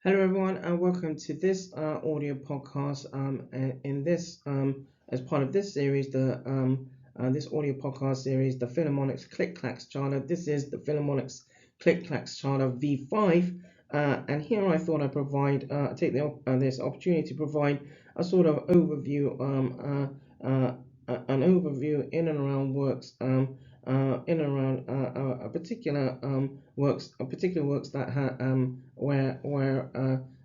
Hello, everyone, and welcome to this audio podcast. And in this, as part of this series, this audio podcast series, the Phelemonix Clax charter. This is the Phelemonix Clax charter v.5, and here I thought I'd provide take this opportunity to provide a sort of overview, an overview in and around works. In and around a particular particular works that where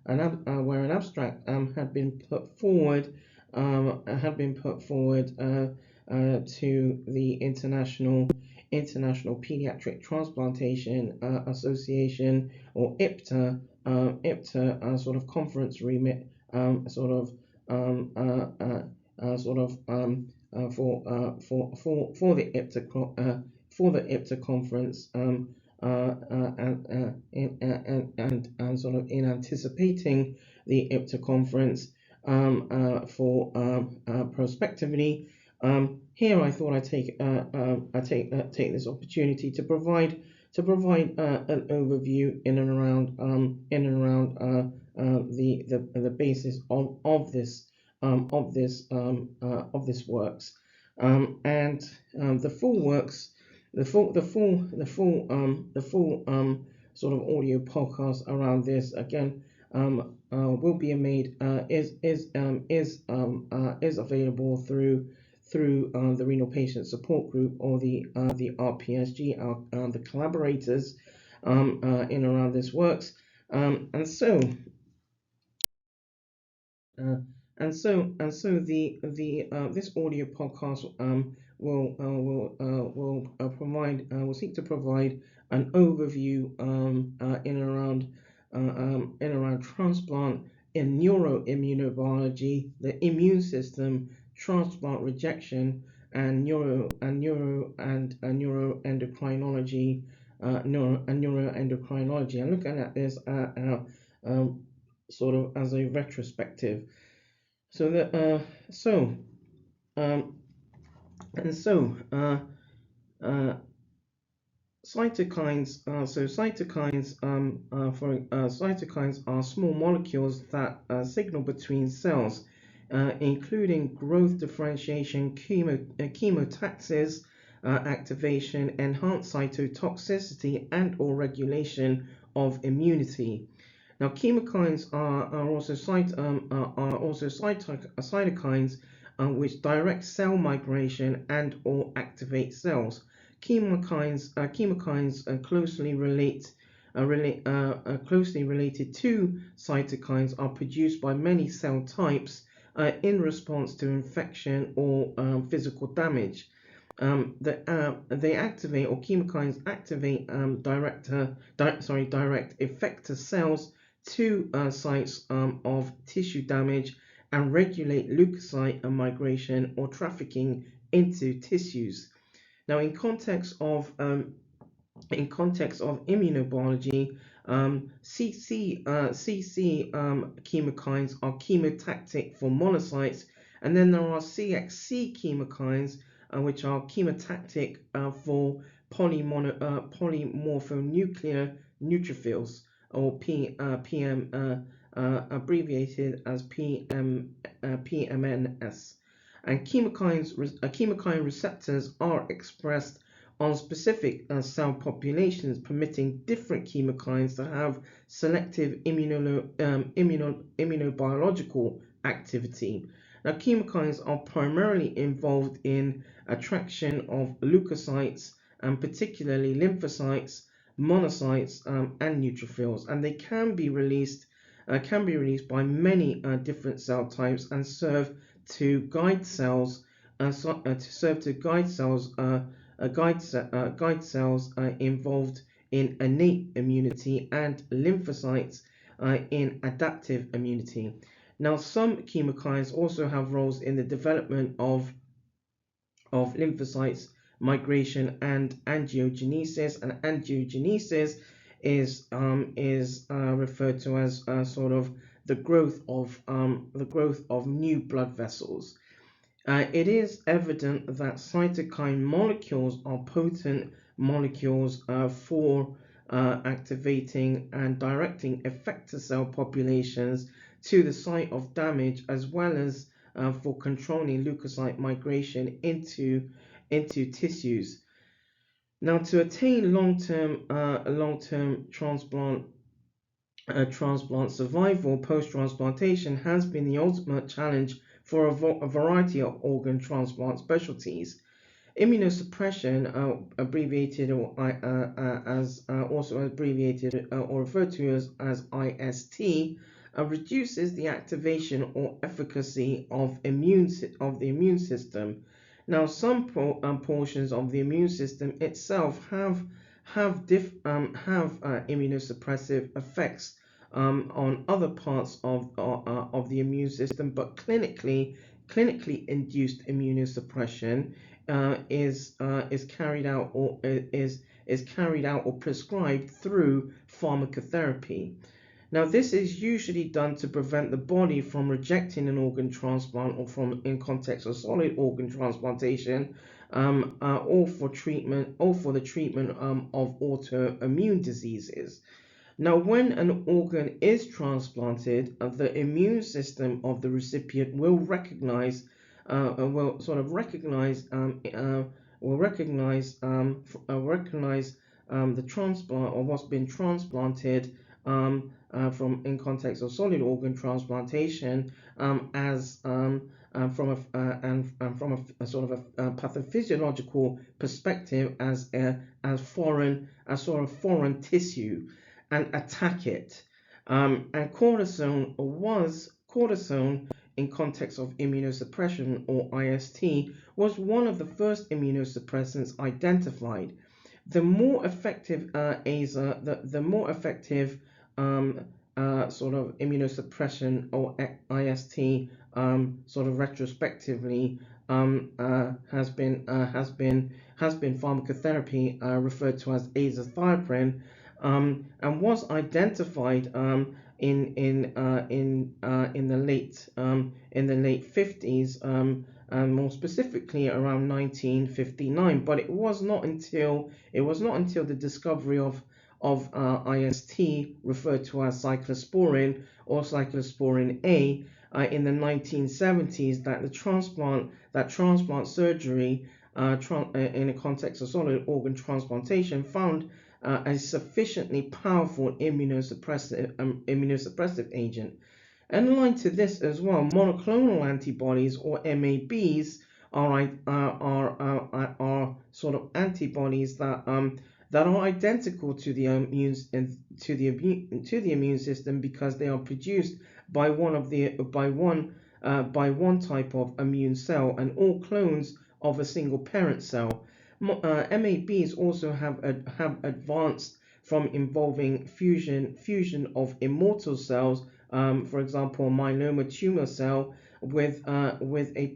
an abstract had been put forward to the International Pediatric Transplantation Association, or IPTA sort of conference remit, sort of sort of for the IPTA conference, and sort of in anticipating the IPTA conference, prospectively. Here I thought I'd take this opportunity to provide an overview in and around the basis of this works, and the full works, the full sort of audio podcast around this again will be made is available through the Renal Patient Support Group, or the RPSG, the collaborators in around this works, and so. This audio podcast will seek to provide an overview in around transplant in neuroimmunobiology, the immune system, transplant rejection, and neuroendocrinology, and looking at this sort of as a retrospective. So that cytokines. Cytokines are small molecules that signal between cells, including growth, differentiation, chemotaxis, activation, enhanced cytotoxicity, and/or regulation of immunity. Now, chemokines are also cytokines, which direct cell migration and/or activate cells. Chemokines closely related to cytokines are produced by many cell types in response to infection or physical damage. They activate, or chemokines activate, direct effector cells to sites of tissue damage, and regulate leukocyte migration or trafficking into tissues. Now, in context of immunobiology, CC chemokines are chemotactic for monocytes, and then there are CXC chemokines, which are chemotactic for polymorphonuclear neutrophils, or abbreviated as PMNs. And chemokine receptors are expressed on specific cell populations, permitting different chemokines to have selective immunobiological activity. Now, chemokines are primarily involved in attraction of leukocytes, and particularly lymphocytes, monocytes, and neutrophils, and they can be released by many different cell types, and serve to guide cells involved in innate immunity, and lymphocytes in adaptive immunity. Now, some chemokines also have roles in the development of lymphocytes migration and angiogenesis, and angiogenesis is referred to as sort of the growth of new blood vessels. It is evident that cytokine molecules are potent molecules for activating and directing effector cell populations to the site of damage, as well as for controlling leukocyte migration into tissues. Now, to attain long-term transplant survival post-transplantation has been the ultimate challenge for a variety of organ transplant specialties. Immunosuppression, abbreviated or also abbreviated or referred to as IST, reduces the activation or efficacy of the immune system. Now, some portions of the immune system itself have immunosuppressive effects on other parts of the immune system, but clinically induced immunosuppression is carried out or prescribed through pharmacotherapy. Now, this is usually done to prevent the body from rejecting an organ transplant, or in context of solid organ transplantation, or for the treatment of autoimmune diseases. Now, when an organ is transplanted, the immune system of the recipient will recognize the transplant, or what's been transplanted, from in context of solid organ transplantation, as from a sort of a pathophysiological perspective, as foreign tissue, and attack it. And cortisone in context of immunosuppression, or IST, was one of the first immunosuppressants identified. The more effective the more effective sort of immunosuppression, or IST, sort of retrospectively, has been pharmacotherapy, referred to as azathioprine, and was identified in the late 50s, more specifically around 1959. But it was not until the discovery of IST, referred to as cyclosporine or cyclosporine A, in the 1970s, that transplant surgery, in the context of solid organ transplantation, found a sufficiently powerful immunosuppressive agent. And aligned to this as well, monoclonal antibodies, or MABs, are sort of antibodies that are identical to the immune system, because they are produced by one type of immune cell, and all clones of a single parent cell. MABs also have advanced from involving fusion of immortal cells, for example, a myeloma tumor cell, with a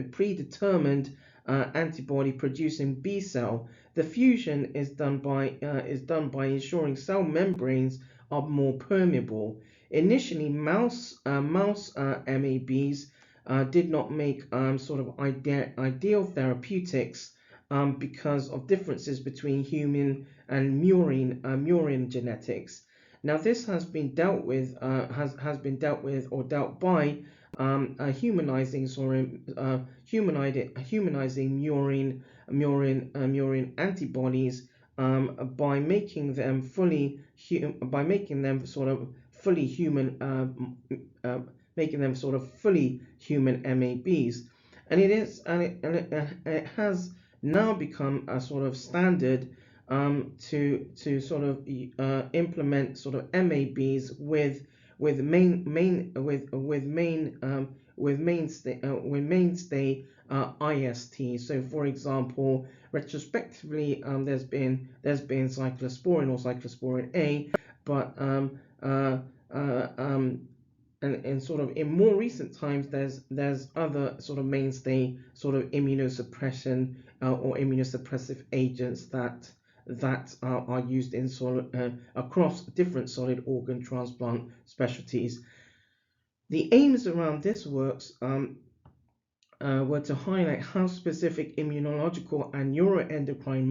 predetermined antibody producing B cell. The fusion is done by ensuring cell membranes are more permeable. Initially, mouse MABs did not make sort of ideal therapeutics, because of differences between human and murine genetics. Now, this has been dealt with by humanizing murine antibodies, by making them fully human MABs. And it has now become a sort of standard, to sort of implement sort of MABs with mainstay IST. So, for example, retrospectively, there's been cyclosporine or cyclosporine A, but and sort of in more recent times, there's other sort of mainstay sort of immunosuppression, or immunosuppressive agents that are used in across different solid organ transplant specialties. The aims around this works were to highlight how specific immunological and neuroendocrine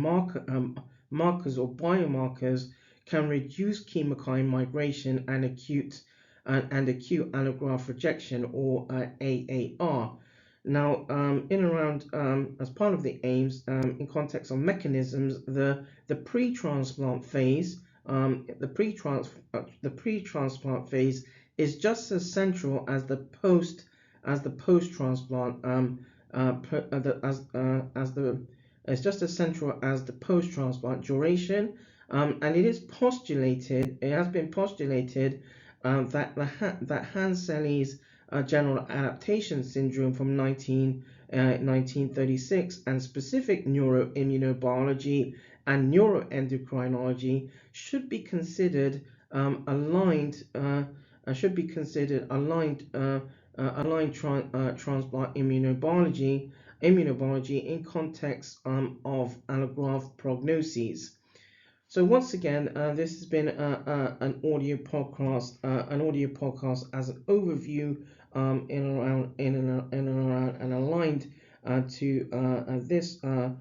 markers or biomarkers can reduce chemokine migration and acute allograft rejection, or AAR. Now, in and around as part of the aims, in context of mechanisms, the pre-transplant phase, the pre-transplant phase is just as central as the post-transplant it's just as central as the post-transplant duration, and it has been postulated that Hansen's general adaptation syndrome from 1936 and specific neuroimmunobiology and neuroendocrinology should be considered aligned transplant immunobiology in context of allograft prognoses. So once again, this has been an audio podcast as an overview in and around and aligned to this and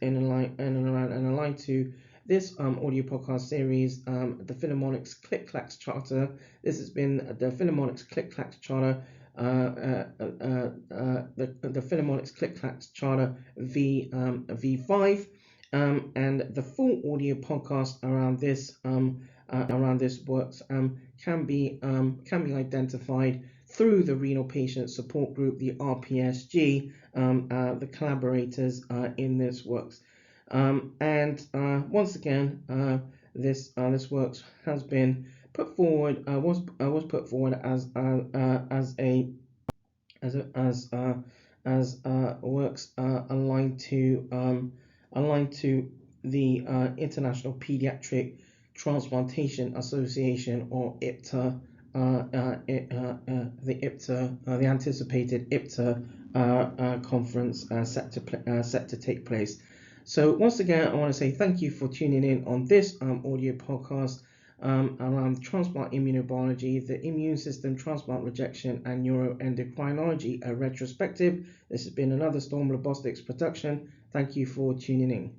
aligned to this audio podcast series, the Phelemonix Clax Charter. This has been the Phelemonix Clax Charter. The Phelemonix Clax Charter v.5, and the full audio podcast around this works can be identified through the Renal Patient Support Group, the RPSG, the collaborators in this works. And once again, this works has been put forward, was put forward as works aligned to the International Pediatric Transplantation Association, or IPTA, the anticipated IPTA conference set to take place. So once again, I want to say thank you for tuning in on this audio podcast around transplant immunobiology, the immune system, transplant rejection, and neuroendocrinology, a retrospective. This has been another Storm Robotics production. Thank you for tuning in.